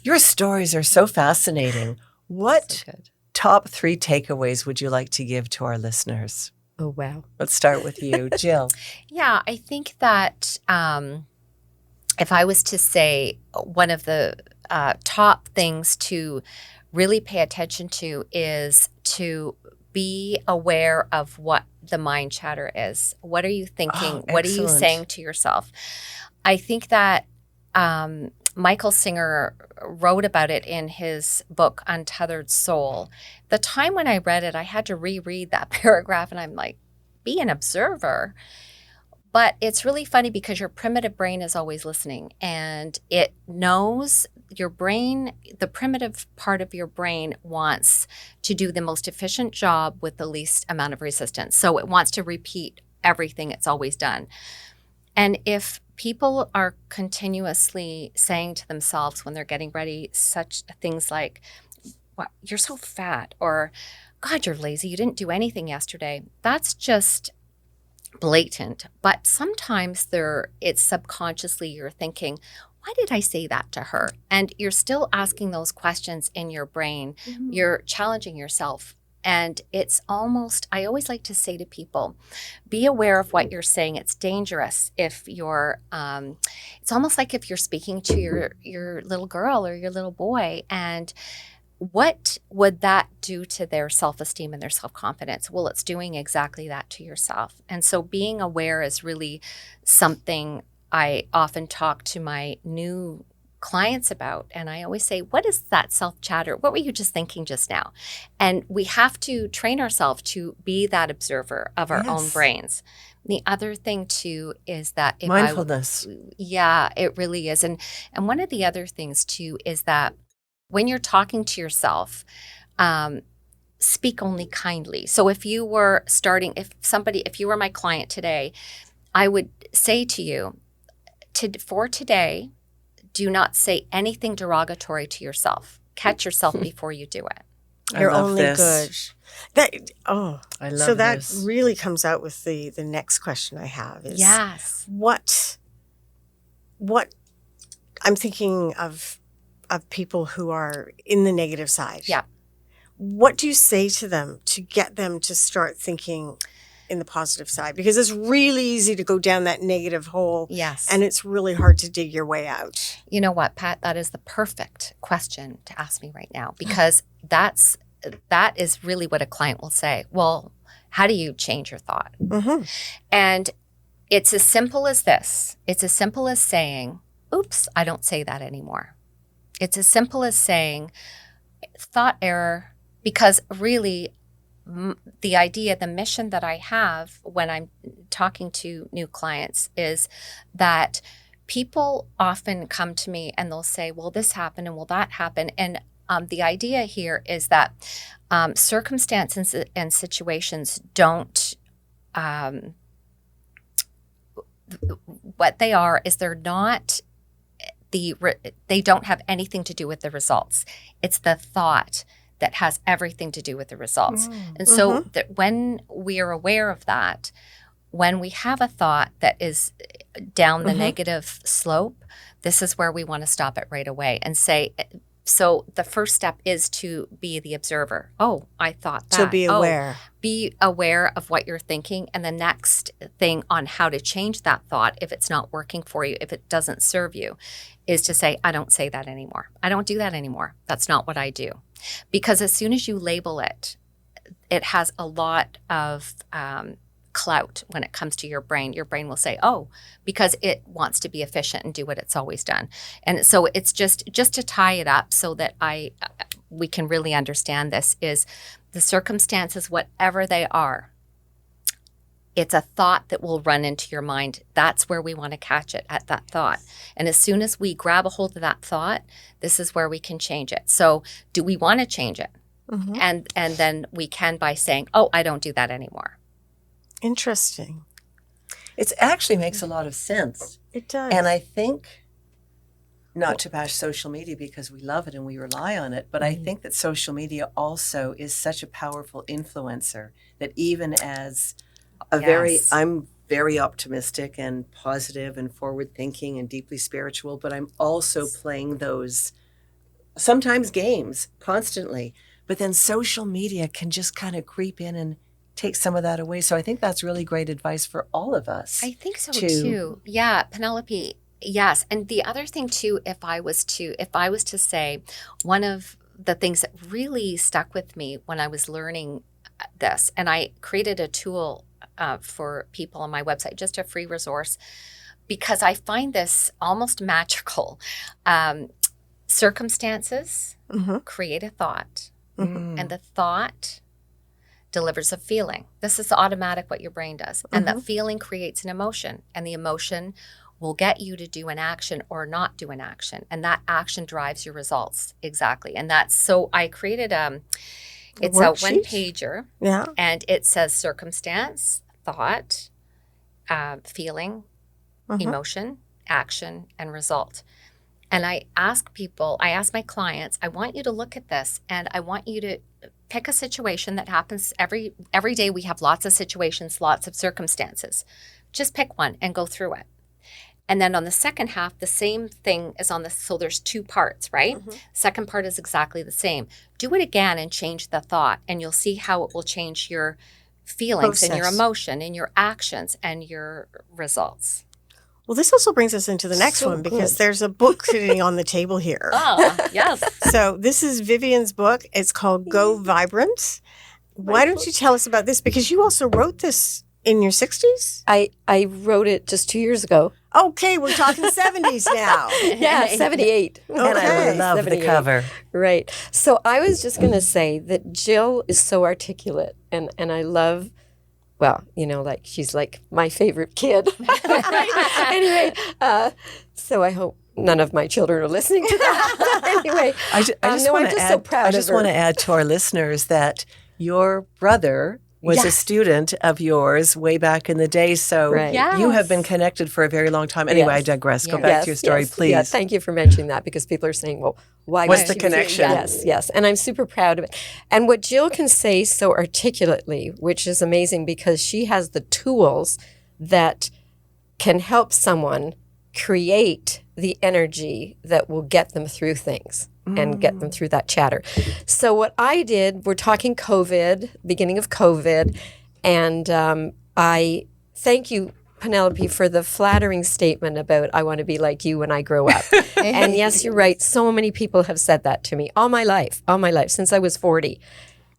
Your stories are so fascinating. What So good. top 3 takeaways would you like to give to our listeners? Oh wow. Let's start with you, Jill. Yeah, I think that if I was to say one of the top things to really pay attention to is to be aware of what the mind chatter is. What are you thinking? Oh, what are you excellent. saying to yourself? I think that Michael Singer wrote about it in his book, Untethered Soul. The time when I read it, I had to reread that paragraph and I'm like, be an observer. But it's really funny because your primitive brain is always listening and it knows your brain, the primitive part of your brain wants to do the most efficient job with the least amount of resistance. So it wants to repeat everything it's always done. And if people are continuously saying to themselves when they're getting ready, such things like, "Wow, you're so fat," or "God, you're lazy, you didn't do anything yesterday," that's just blatant. But sometimes it's subconsciously you're thinking, why did I say that to her? And you're still asking those questions in your brain. You're challenging yourself. And it's almost, I always like to say to people, be aware of what you're saying. It's dangerous if you're, it's almost like if you're speaking to your little girl or your little boy, and what would that do to their self-esteem and their self-confidence? Well, it's doing exactly that to yourself. And so being aware is really something I often talk to my new clients about, and I always say, what is that self-chatter? What were you just thinking just now? And we have to train ourselves to be that observer of our own brains. The other thing too is that if mindfulness. It really is. And one of the other things too is that when you're talking to yourself, speak only kindly. So if you were if you were my client today, I would say to you, for today, do not say anything derogatory to yourself. Catch yourself before you do it. You're only this. good. I love so that this. really comes out with the next question I have is Yes. What I'm thinking of people who are in the negative side. Yeah. What do you say to them to get them to start thinking in the positive side? Because it's really easy to go down that negative hole. Yes. And it's really hard to dig your way out. You know what, Pat? That is the perfect question to ask me right now, because that is really what a client will say. Well, how do you change your thought? Mm-hmm. And it's as simple as this. It's as simple as saying, oops, I don't say that anymore. It's as simple as saying thought error, because really the mission that I have when I'm talking to new clients is that people often come to me and they'll say, well, this happened and will that happen? And the idea here is that circumstances and situations don't, what they are is they're not they don't have anything to do with the results. It's the thought that has everything to do with the results. And so that when we are aware of that, when we have a thought that is down the negative slope, this is where we want to stop it right away and say, so the first step is to be the observer. Oh, I thought that. So be aware. Be aware of what you're thinking. And the next thing on how to change that thought, if it's not working for you, if it doesn't serve you, is to say, I don't say that anymore. I don't do that anymore. That's not what I do. Because as soon as you label it, it has a lot of clout when it comes to your brain. Your brain will say, oh, because it wants to be efficient and do what it's always done. And so it's just to tie it up so that we can really understand this is the circumstances, whatever they are, it's a thought that will run into your mind. That's where we want to catch it, at that thought. And as soon as we grab a hold of that thought, this is where we can change it. So do we want to change it? And then we can by saying, oh, I don't do that anymore. Interesting. It actually makes a lot of sense. It does. And I think, not to bash social media because we love it and we rely on it, but I think that social media also is such a powerful influencer that even as I'm very optimistic and positive and forward thinking and deeply spiritual, but I'm also playing those sometimes games constantly. But then social media can just kind of creep in and take some of that away. So I think that's really great advice for all of us. I think so too. Yeah, Penelope. Yes. And the other thing too, if I was to say, one of the things that really stuck with me when I was learning this, and I created a tool for people on my website, just a free resource, because I find this almost magical. Circumstances create a thought, and the thought delivers a feeling. This is automatic what your brain does. And that feeling creates an emotion, and the emotion will get you to do an action or not do an action. And that action drives your results. Exactly. And that's, so I created it's a one-pager, and it says circumstance, thought, feeling, emotion, action, and result. And I ask my clients, I want you to look at this, and I want you to pick a situation that happens every day. We have lots of situations, lots of circumstances. Just pick one and go through it. And then on the second half, the same thing is on so there's two parts, right? Second part is exactly the same. Do it again and change the thought, and you'll see how it will change your feelings and your emotion and your actions and your results. Well, this also brings us into the next one, because there's a book sitting on the table here. Oh, yes. So this is Vivian's book. It's called Go Vibrant. Why don't you tell us about this? Because you also wrote this in your 60s? I wrote it just 2 years ago. Okay, we're talking 70s now. Yeah, 78. And I Okay. love the 78. cover. Right. So I was just going to say that Jill is so articulate, and I love, well, like she's like my favorite kid. Anyway, so I hope none of my children are listening to that. Anyway, I just no, want I'm to just add, so proud I of just her. want to add to our listeners that your brother was a Yes. student of yours way back in the day. So Right. you have been Yes. connected for a very long time. Anyway, I Yes. digress. Go Yes. back to your story, please. Yeah, thank you for mentioning that, because people are saying, well, why What's would the she be- connection? Yes. And I'm super proud of it. And what Jill can say so articulately, which is amazing because she has the tools that can help someone create the energy that will get them through things and get them through that chatter. So what I did, we're talking COVID, beginning of COVID, and I thank you, Penelope, for the flattering statement about I want to be like you when I grow up. And yes, you're right. So many people have said that to me all my life, since I was 40.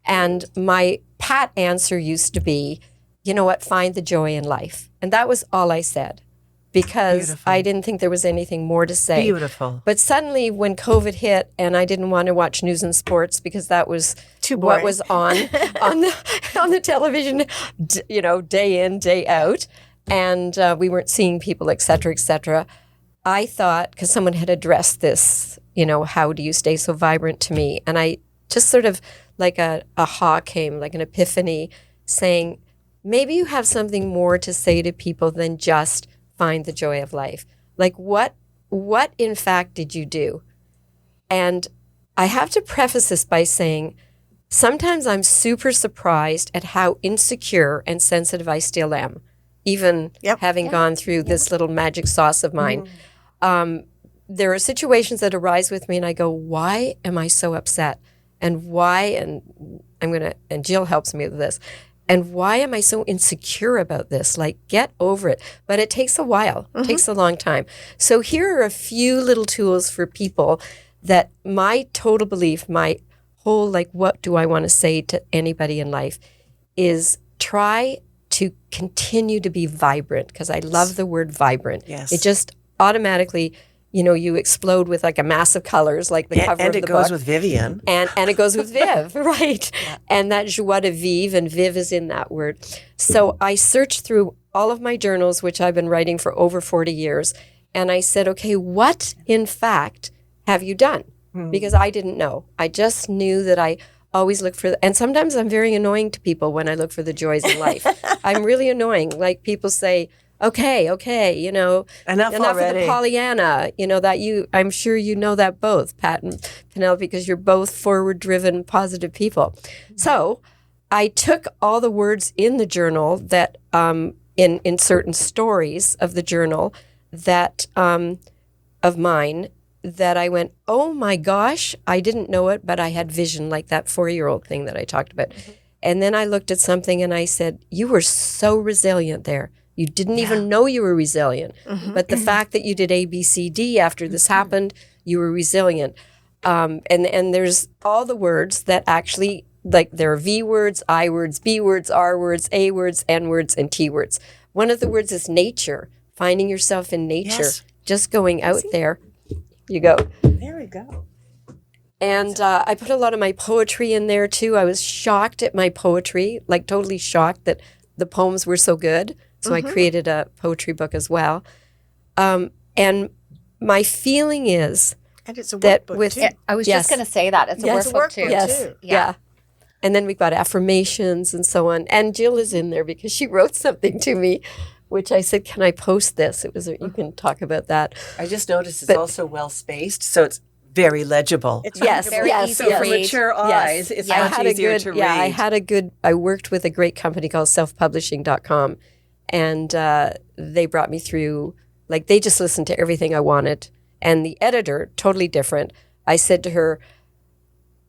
And my pat answer used to be, you know what, find the joy in life. And that was all I said, because Beautiful. I didn't think there was anything more to say. Beautiful. But suddenly when COVID hit and I didn't want to watch news and sports because that was Too what boring. was on the television, day in, day out, and we weren't seeing people, et cetera, I thought, because someone had addressed this, how do you stay so vibrant to me? And I just sort of like a aha came, like an epiphany, saying, maybe you have something more to say to people than just find the joy of life. Like what in fact did you do? And I have to preface this by saying, sometimes I'm super surprised at how insecure and sensitive I still am, even having gone through this little magic sauce of mine. There are situations that arise with me and I go, why am I so upset? And why, and Jill helps me with this, and why am I so insecure about this? Like, get over it. But it takes a while. It takes a long time. So here are a few little tools for people that my total belief, my whole, like, what do I want to say to anybody in life is try to continue to be vibrant, because I love the word vibrant. Yes. It just automatically, you explode with like a mass of colors, like the cover And of it the goes book. with Vivian. And it goes with Viv, right? And that joie de vivre, and Viv is in that word. So I searched through all of my journals, which I've been writing for over 40 years, and I said, okay, what in fact have you done? Because I didn't know. I just knew that I always look for, and sometimes I'm very annoying to people when I look for the joys in life. I'm really annoying. Like people say, okay, Enough of already. the Pollyanna, I'm sure you know that both, Pat and Penelope, because you're both forward-driven, positive people. So I took all the words in the journal that, in certain stories of the journal that, of mine, that I went, oh my gosh, I didn't know it, but I had vision, like that 4-year-old thing that I talked about. And then I looked at something and I said, you were so resilient there. You didn't even know you were resilient. But the fact that you did A, B, C, D after this happened, you were resilient. And there's all the words that actually, like there are V words, I words, B words, R words, A words, N words, and T words. One of the words is nature, finding yourself in nature, Yes. just going out there. You go. There we go. And I put a lot of my poetry in there too. I was shocked at my poetry, like totally shocked that the poems were so good. So I created a poetry book as well. And my feeling is And it's a that workbook, with too. I was Yes. just going to say that. It's a Yes. workbook It's a too. workbook. yes, too. yeah. And then we've got affirmations and so on. And Jill is in there because she wrote something to me, which I said, "Can I post this?" It was you can talk about that. I just noticed it's But- also well spaced, so it's very legible. It's Yes, Very yes, easy so to for read. mature eyes, it's Yeah. much easier to read. I worked with a great company called selfpublishing.com, and they brought me through, like they just listened to everything I wanted. And the editor, totally different. I said to her,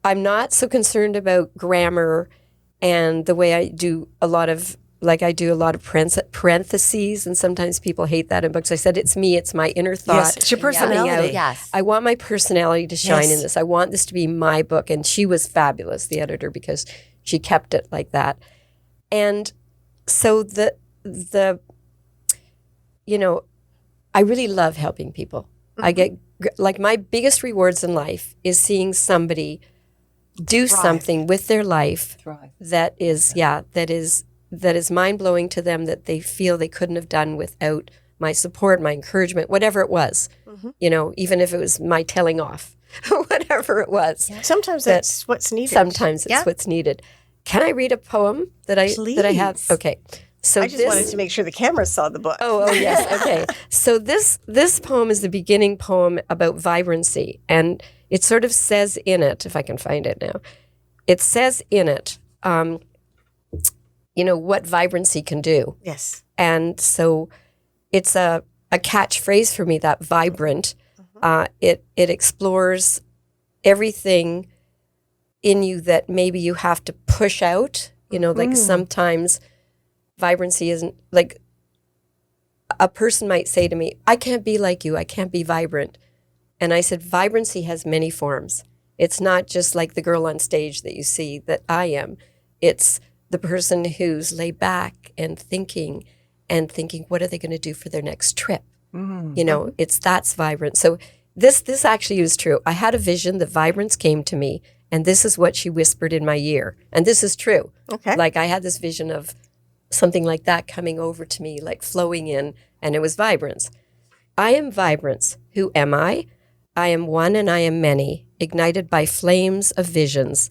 I'm not so concerned about grammar and the way I do a lot of parentheses, and sometimes people hate that in books. I said, it's me, it's my inner thought. Yes, it's your personality. Yes. I want my personality to shine Yes. in this. I want this to be my book. And she was fabulous, the editor, because she kept it like that. And so I really love helping people. I get, like, my biggest rewards in life is seeing somebody do something with their life that is mind-blowing to them, that they feel they couldn't have done without my support, my encouragement, whatever it was. You know, even if it was my telling off, whatever it was. Sometimes that's what's needed. Sometimes it's what's needed. Can I read a poem that I have? Okay. So I just wanted to make sure the camera saw the book. Oh yes. Okay. So this poem is the beginning poem about vibrancy, and it sort of says in it, if I can find it now, it says in it, you know, what vibrancy can do. Yes. And so it's a catchphrase for me, that vibrant. It explores everything in you that maybe you have to push out. You know, like sometimes vibrancy isn't, like, a person might say to me, I can't be like you, I can't be vibrant. And I said, vibrancy has many forms. It's not just like the girl on stage that you see that I am. It's the person who's laid back and thinking, what are they going to do for their next trip? You know, that's vibrant. So this actually is true. I had a vision that vibrance came to me, and this is what she whispered in my ear. And this is true. Okay. Like, I had this vision of something like that coming over to me, like flowing in, and it was vibrance. I am vibrance. Who am I? I am one and I am many, ignited by flames of visions,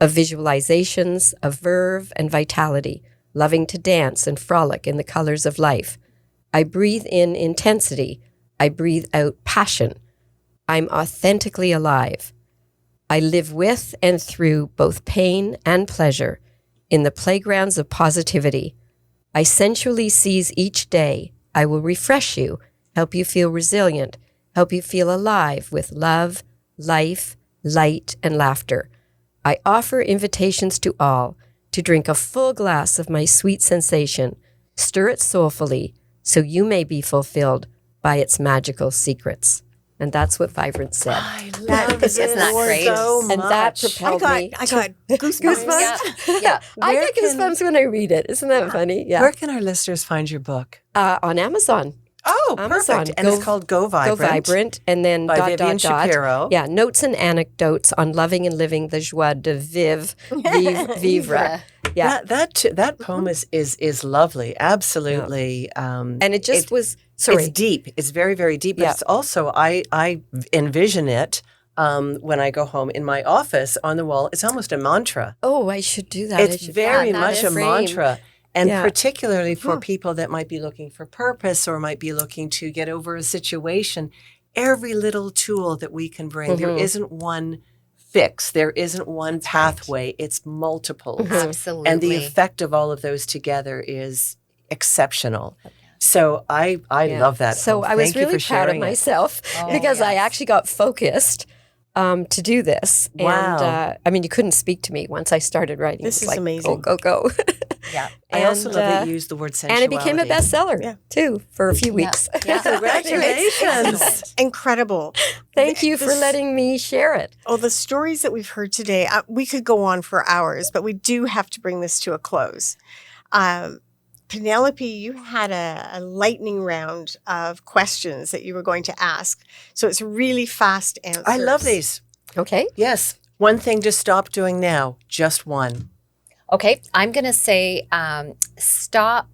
of visualizations, of verve and vitality, loving to dance and frolic in the colors of life. I breathe in intensity. I breathe out passion. I'm authentically alive. I live with and through both pain and pleasure in the playgrounds of positivity. I sensually seize each day. I will refresh you, help you feel resilient, help you feel alive with love, life, light, and laughter. I offer invitations to all to drink a full glass of my sweet sensation, stir it soulfully, so you may be fulfilled by its magical secrets. And that's what Vibrance said. I love it. Isn't that great? So And that much. propelled me. I got goosebumps. Yeah. I get goosebumps when I read it. Isn't that funny? Yeah. Where can our listeners find your book? On Amazon. Oh, Amazon. perfect. And it's called Go Vibrant. Go Vibrant. And then by Vivian Shapiro. Yeah, notes and anecdotes on loving and living the joie de vivre. Yeah. That poem is lovely. Absolutely. And it just was, sorry. It's deep. It's very, very deep. But it's also, I envision it when I go home in my office on the wall. It's almost a mantra. Oh, I should do that. It's very much a mantra. And Yeah. particularly for people that might be looking for purpose or might be looking to get over a situation, every little tool that we can bring, there isn't one fix, there isn't one pathway, it's multiples. Absolutely. And the effect of all of those together is exceptional. So I love that. So poem. I was Thank you really for proud of sharing it. myself because I actually got focused to do this. Wow. And I mean, you couldn't speak to me once I started writing. This It was is like, amazing. Go. Yeah. I also love that And, you used the word and sensuality. it became a bestseller too for a few weeks. Yeah. Congratulations. Incredible. Thank you for This- letting me share it. Oh, the stories that we've heard today, we could go on for hours, but we do have to bring this to a close. Penelope, you had a lightning round of questions that you were going to ask. So it's really fast answers. I love these. Okay. Yes. One thing to stop doing now. Just one. Okay, I'm going to say stop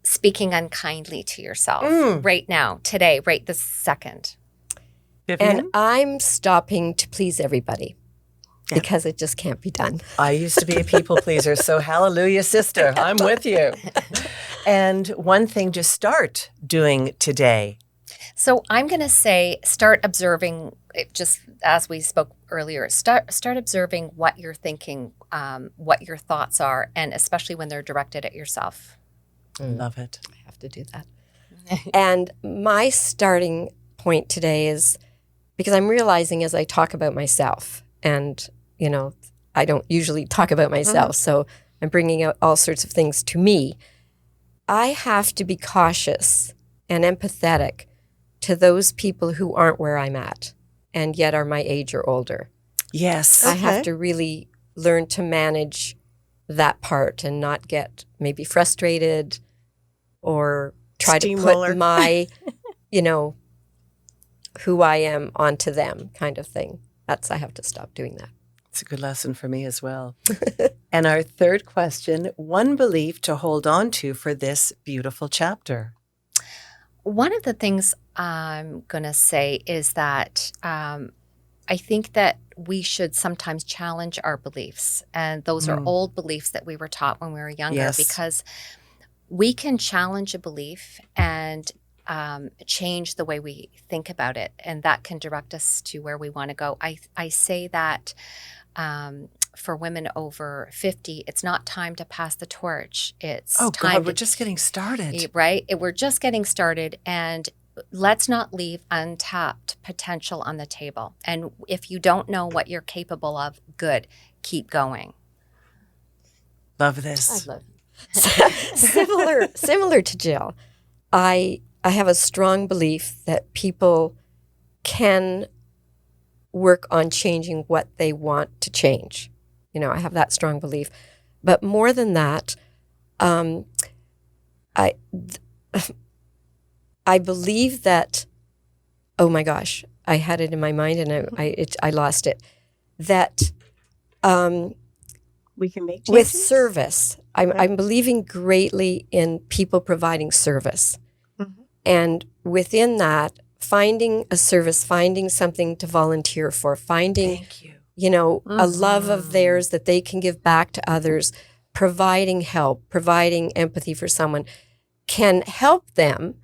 speaking unkindly to yourself right now, today, right this second. Vivian? And I'm stopping to please everybody because it just can't be done. I used to be a people pleaser, so hallelujah, sister. I'm with you. And one thing to start doing today. So I'm going to say start observing, just as we spoke earlier, start observing what you're thinking, what your thoughts are, and especially when they're directed at yourself. Love it. I have to do that. And my starting point today is because I'm realizing as I talk about myself, and, you know, I don't usually talk about myself, so I'm bringing out all sorts of things to me. I have to be cautious and empathetic to those people who aren't where I'm at and yet are my age or older. Yes. I have to really learn to manage that part and not get maybe frustrated or try Steamroller. to put my, who I am onto them kind of thing. I have to stop doing that. It's a good lesson for me as well. And our third question, one belief to hold on to for this beautiful chapter. One of the things I'm going to say is that I think that we should sometimes challenge our beliefs. And those are old beliefs that we were taught when we were younger, because we can challenge a belief and change the way we think about it. And that can direct us to where we want to go. I say that for women over 50, it's not time to pass the torch. It's time we're just getting started. Right? We're just getting started. And let's not leave untapped potential on the table. And if you don't know what you're capable of, good, keep going. Love this. I love it. Similar to Jill, I have a strong belief that people can work on changing what they want to change. I have that strong belief. But more than that, I believe that, oh my gosh, I had it in my mind and I lost it. That We can make changes. with service, I'm believing greatly in people providing service. Mm-hmm. And within that, finding a service, finding something to volunteer for, finding, Thank you. a love of theirs that they can give back to others, providing help, providing empathy for someone can help them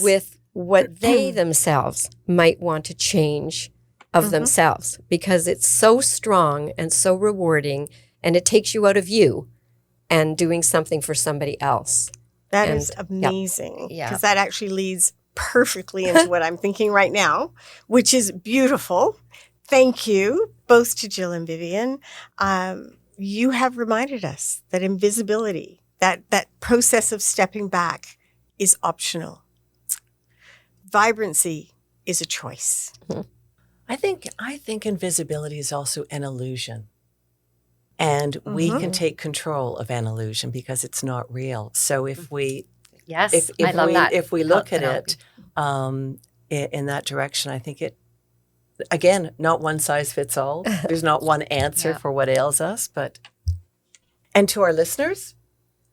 with what they themselves might want to change of themselves, because it's so strong and so rewarding, and it takes you out of you and doing something for somebody else. That is amazing. Yeah. Because that actually leads perfectly into what I'm thinking right now, which is beautiful. Thank you both to Jill and Vivian. You have reminded us that invisibility, that process of stepping back, is optional. Vibrancy is a choice. I think invisibility is also an illusion. And we can take control of an illusion because it's not real. So if we I love that. If we look at it in that direction, I think it, again, not one size fits all. There's not one answer for what ails us. And to our listeners,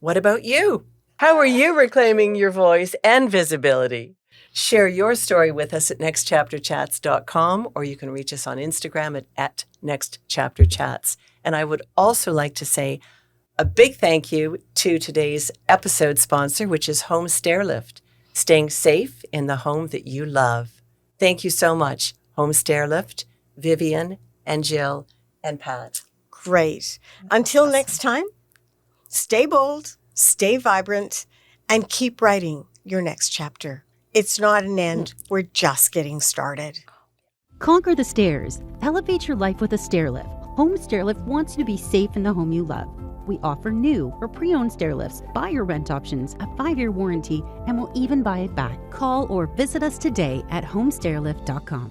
what about you? How are you reclaiming your voice and visibility? Share your story with us at nextchapterchats.com, or you can reach us on Instagram at nextchapterchats. And I would also like to say a big thank you to today's episode sponsor, which is Home Stairlift, staying safe in the home that you love. Thank you so much, Home Stairlift, Vivian and Jill and Pat. Great. Until next time, stay bold, stay vibrant, and keep writing your next chapter. It's not an end. We're just getting started. Conquer the stairs. Elevate your life with a stairlift. Home Stairlift wants you to be safe in the home you love. We offer new or pre-owned stairlifts, buy or rent options, a 5-year warranty, and we'll even buy it back. Call or visit us today at homestairlift.com.